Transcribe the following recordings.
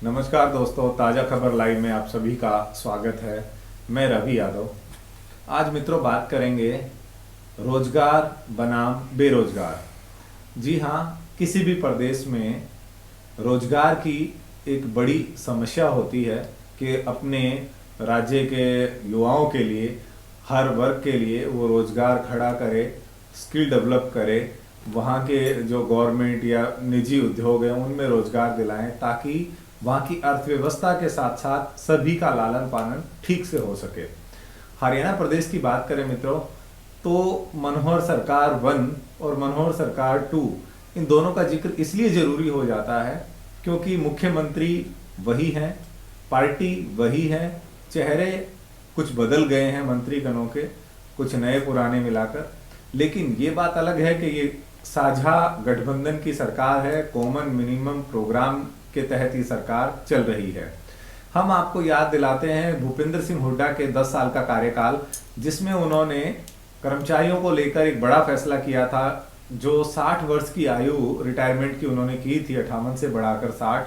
नमस्कार दोस्तों, ताज़ा खबर लाइव में आप सभी का स्वागत है। मैं रवि यादव। आज मित्रों बात करेंगे रोजगार बनाम बेरोजगार। जी हाँ, किसी भी प्रदेश में रोजगार की एक बड़ी समस्या होती है कि अपने राज्य के युवाओं के लिए, हर वर्ग के लिए वो रोजगार खड़ा करे, स्किल डेवलप करे, वहाँ के जो गवर्नमेंट या निजी उद्योग हैं उनमें रोजगार दिलाएं ताकि वहाँ की अर्थव्यवस्था के साथ साथ सभी का लालन पालन ठीक से हो सके। हरियाणा प्रदेश की बात करें मित्रों, तो मनोहर सरकार 1 और मनोहर सरकार 2, इन दोनों का जिक्र इसलिए जरूरी हो जाता है क्योंकि मुख्यमंत्री वही हैं, पार्टी वही है, चेहरे कुछ बदल गए हैं मंत्रीगणों के, कुछ नए पुराने मिलाकर, लेकिन ये बात अलग है कि ये साझा गठबंधन की सरकार है। कॉमन मिनिमम प्रोग्राम के तहत ही सरकार चल रही है। हम आपको याद दिलाते हैं भूपेंद्र सिंह हुड्डा के 10 साल का कार्यकाल, जिसमें उन्होंने कर्मचारियों को लेकर एक बड़ा फैसला किया था। जो 60 वर्ष की आयु रिटायरमेंट की उन्होंने की थी, 58 से बढ़ाकर 60,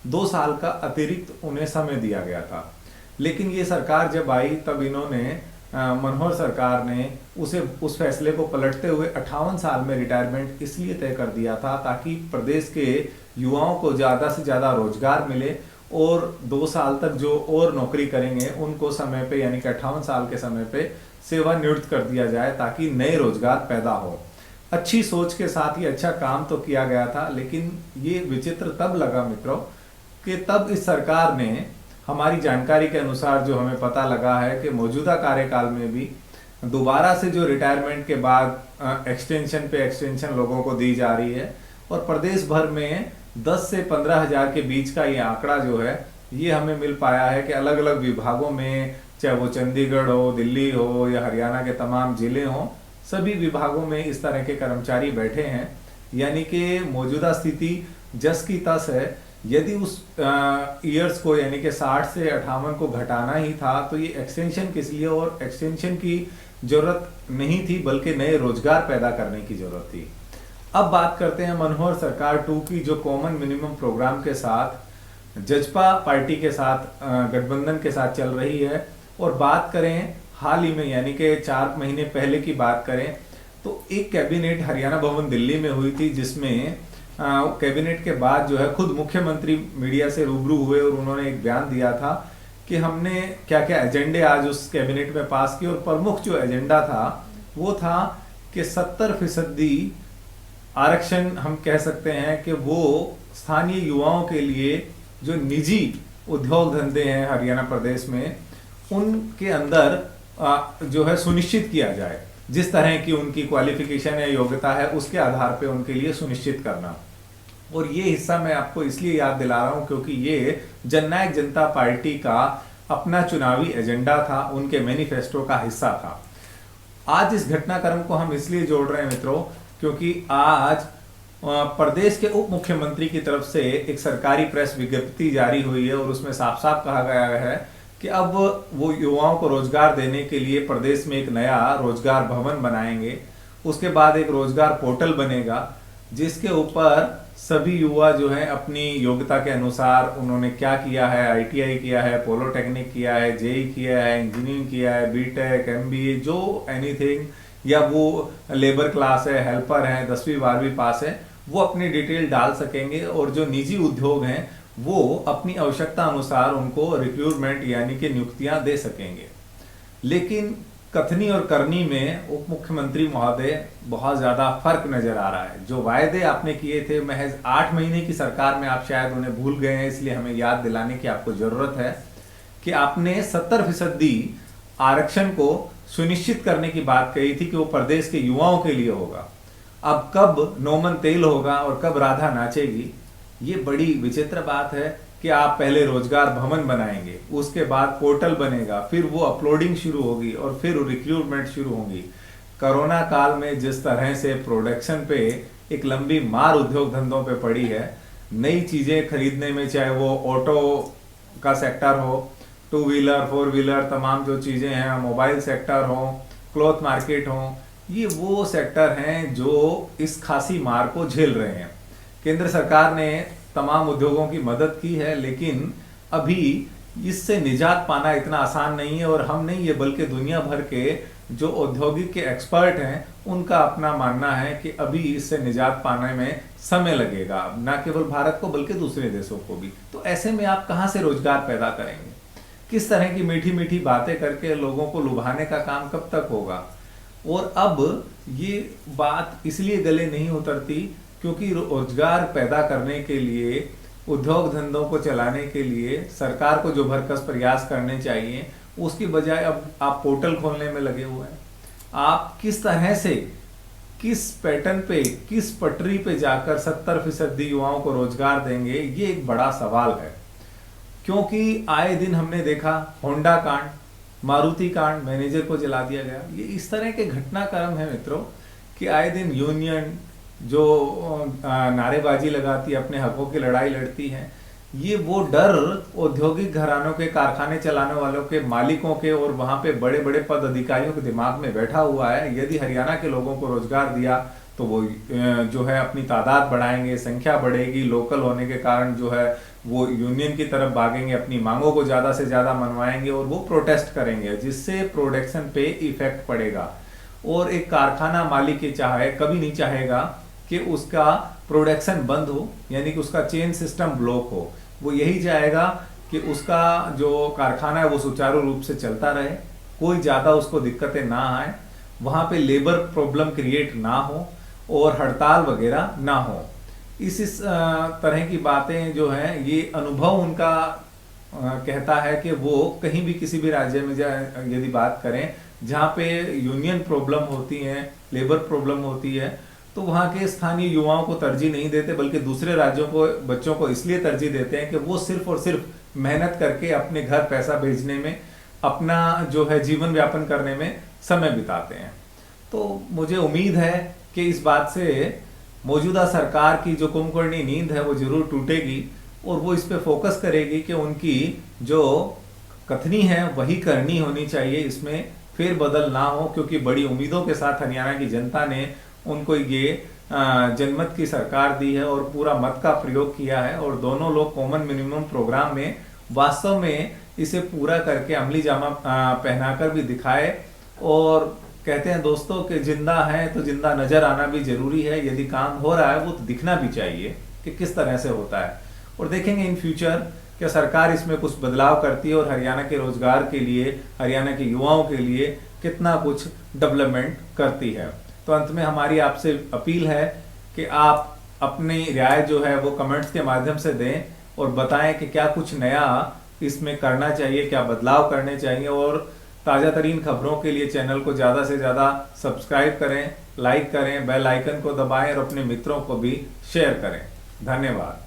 2 साल का अतिरिक्त उन्हें समय दिया गया था। लेकिन ये सरकार जब आई तब इन्होंने मनोहर सरकार ने उस फैसले को पलटते हुए 58 साल में रिटायरमेंट इसलिए तय कर दिया था ताकि प्रदेश के युवाओं को ज़्यादा से ज़्यादा रोजगार मिले और 2 साल तक जो और नौकरी करेंगे उनको समय पे, यानी कि 58 साल के समय पे सेवानिवृत्त कर दिया जाए ताकि नए रोजगार पैदा हो। अच्छी सोच के साथ ही अच्छा काम तो किया गया था, लेकिन ये विचित्र तब लगा मित्रों कि तब इस सरकार ने, हमारी जानकारी के अनुसार जो हमें पता लगा है कि मौजूदा कार्यकाल में भी दोबारा से जो रिटायरमेंट के बाद एक्सटेंशन पे एक्सटेंशन लोगों को दी जा रही है और प्रदेश भर में 10 से 15 हजार के बीच का ये आंकड़ा जो है ये हमें मिल पाया है कि अलग अलग विभागों में, चाहे वो चंडीगढ़ हो, दिल्ली हो या हरियाणा के तमाम जिले हों, सभी विभागों में इस तरह के कर्मचारी बैठे हैं। यानी कि मौजूदा स्थिति जस की तस है। यदि उस ईयर्स को, यानी कि 60 से 58 को घटाना ही था तो ये एक्सटेंशन किस लिए, और एक्सटेंशन की जरूरत नहीं थी बल्कि नए रोजगार पैदा करने की जरूरत थी। अब बात करते हैं मनोहर सरकार 2 की, जो कॉमन मिनिमम प्रोग्राम के साथ जजपा पार्टी के साथ गठबंधन के साथ चल रही है। और बात करें हाल ही में, यानी कि 4 महीने पहले की बात करें तो एक कैबिनेट हरियाणा भवन दिल्ली में हुई थी, जिसमें कैबिनेट के बाद जो है खुद मुख्यमंत्री मीडिया से रूबरू हुए और उन्होंने एक बयान दिया था कि हमने क्या क्या एजेंडे आज उस कैबिनेट में पास किए। और प्रमुख जो एजेंडा था वो था कि 70% आरक्षण, हम कह सकते हैं कि वो स्थानीय युवाओं के लिए जो निजी उद्योग धंधे हैं हरियाणा प्रदेश में, उनके अंदर जो है सुनिश्चित किया जाए। जिस तरह की उनकी क्वालिफिकेशन है, योग्यता है, उसके आधार पे उनके लिए सुनिश्चित करना। और ये हिस्सा मैं आपको इसलिए याद दिला रहा हूं क्योंकि ये जननायक जनता पार्टी का अपना चुनावी एजेंडा था, उनके मैनिफेस्टो का हिस्सा था। आज इस घटनाक्रम को हम इसलिए जोड़ रहे हैं मित्रों क्योंकि आज प्रदेश के उप मुख्यमंत्री की तरफ से एक सरकारी प्रेस विज्ञप्ति जारी हुई है और उसमें साफ साफ कहा गया है कि अब वो युवाओं को रोजगार देने के लिए प्रदेश में एक नया रोजगार भवन बनाएंगे। उसके बाद एक रोजगार पोर्टल बनेगा जिसके ऊपर सभी युवा जो है अपनी योग्यता के अनुसार, उन्होंने क्या किया है, आईटीआई किया है, पॉलिटेक्निक किया है, जेई किया है, इंजीनियरिंग किया है, बीटेक, एमबीए, जो एनीथिंग, या वो लेबर क्लास है, हेल्पर है, 10वीं 12वीं पास है, वो अपनी डिटेल डाल सकेंगे। और जो निजी उद्योग हैं वो अपनी आवश्यकता अनुसार उनको रिक्रूटमेंट यानी कि नियुक्तियां दे सकेंगे। लेकिन कथनी और करनी में उप मुख्यमंत्री महोदय बहुत ज्यादा फर्क नजर आ रहा है। जो वायदे आपने किए थे महज 8 महीने की सरकार में, आप शायद उन्हें भूल गए हैं, इसलिए हमें याद दिलाने की आपको जरूरत है कि आपने 70% आरक्षण को सुनिश्चित करने की बात कही थी कि वो प्रदेश के युवाओं के लिए होगा। अब कब नौमन तेल होगा और कब राधा नाचेगी, ये बड़ी विचित्र बात है कि आप पहले रोजगार भवन बनाएंगे, उसके बाद पोर्टल बनेगा, फिर वो अपलोडिंग शुरू होगी और फिर रिक्रूटमेंट शुरू होगी। कोरोना काल में जिस तरह से प्रोडक्शन पे एक लंबी मार उद्योग धंधों पे पड़ी है, नई चीजें खरीदने में, चाहे वो ऑटो का सेक्टर हो, 2 व्हीलर 4 व्हीलर तमाम जो चीजें हैं, मोबाइल सेक्टर हो, क्लॉथ मार्केट हो, ये वो सेक्टर हैं जो इस खासी मार को झेल रहे हैं। केंद्र सरकार ने तमाम उद्योगों की मदद की है, लेकिन अभी इससे निजात पाना इतना आसान नहीं है। और हम नहीं, ये बल्कि दुनिया भर के जो औद्योगिक के एक्सपर्ट हैं उनका अपना मानना है कि अभी इससे निजात पाने में समय लगेगा, ना केवल भारत को बल्कि दूसरे देशों को भी। तो ऐसे में आप कहाँ से रोजगार पैदा करेंगे? किस तरह की मीठी मीठी बातें करके लोगों को लुभाने का काम कब तक होगा? और अब ये बात इसलिए गले नहीं उतरती क्योंकि रोजगार पैदा करने के लिए, उद्योग धंधों को चलाने के लिए सरकार को जो भरकस प्रयास करने चाहिए, उसकी बजाय अब आप पोर्टल खोलने में लगे हुए हैं। आप किस तरह से, किस पैटर्न पे, किस पटरी पे जाकर 70% युवाओं को रोजगार देंगे, ये एक बड़ा सवाल है। क्योंकि आए दिन हमने देखा होंडा कांड, मारुति कांड, मैनेजर को जला दिया गया। ये इस तरह के घटनाक्रम है मित्रों कि आए दिन यूनियन जो नारेबाजी लगाती है, अपने हकों की लड़ाई लड़ती है, ये वो डर औद्योगिक घरानों के, कारखाने चलाने वालों के, मालिकों के और वहां पे बड़े बड़े पद अधिकारियों के दिमाग में बैठा हुआ है। यदि हरियाणा के लोगों को रोजगार दिया तो वो जो है अपनी तादाद बढ़ाएंगे, संख्या बढ़ेगी, लोकल होने के कारण जो है वो यूनियन की तरफ भागेंगे, अपनी मांगों को ज्यादा से ज्यादा मनवाएंगे और वो प्रोटेस्ट करेंगे, जिससे प्रोडक्शन पे इफेक्ट पड़ेगा। और एक कारखाना मालिक ये कभी नहीं चाहेगा कि उसका प्रोडक्शन बंद हो, यानी कि उसका चेन सिस्टम ब्लॉक हो। वो यही चाहेगा कि उसका जो कारखाना है वो सुचारू रूप से चलता रहे, कोई ज्यादा उसको दिक्कतें ना आए, वहां पे लेबर प्रॉब्लम क्रिएट ना हो और हड़ताल वगैरह ना हो। इस तरह की बातें जो हैं, ये अनुभव उनका कहता है कि वो कहीं भी किसी भी राज्य में यदि बात करें जहाँ पे यूनियन प्रॉब्लम होती है, लेबर प्रॉब्लम होती है, तो वहाँ के स्थानीय युवाओं को तरजीह नहीं देते, बल्कि दूसरे राज्यों को, बच्चों को इसलिए तरजीह देते हैं कि वो सिर्फ और सिर्फ मेहनत करके अपने घर पैसा भेजने में, अपना जो है जीवन व्यापन करने में समय बिताते हैं। तो मुझे उम्मीद है कि इस बात से मौजूदा सरकार की जो कुंभकर्णी नींद है वो जरूर टूटेगी और वो इस पे फोकस करेगी कि उनकी जो कथनी है वही करनी होनी चाहिए, इसमें फिर बदल ना हो। क्योंकि बड़ी उम्मीदों के साथ हरियाणा की जनता ने उनको ये जनमत की सरकार दी है और पूरा मत का प्रयोग किया है, और दोनों लोग कॉमन मिनिमम प्रोग्राम में वास्तव में इसे पूरा करके अमली जामा पहनाकर भी दिखाए। और कहते हैं दोस्तों कि जिंदा है तो जिंदा नजर आना भी जरूरी है। यदि काम हो रहा है वो तो दिखना भी चाहिए कि किस तरह से होता है। और देखेंगे इन फ्यूचर क्या सरकार इसमें कुछ बदलाव करती है और हरियाणा के रोजगार के लिए, हरियाणा के युवाओं के लिए कितना कुछ डेवलपमेंट करती है। तो अंत में हमारी आपसे अपील है कि आप अपनी राय जो है वो कमेंट्स के माध्यम से दें और बताएं कि क्या कुछ नया इसमें करना चाहिए, क्या बदलाव करने चाहिए। और ताज़ा तरीन खबरों के लिए चैनल को ज़्यादा से ज़्यादा सब्सक्राइब करें, लाइक करें, बेल आइकन को दबाएं और अपने मित्रों को भी शेयर करें। धन्यवाद।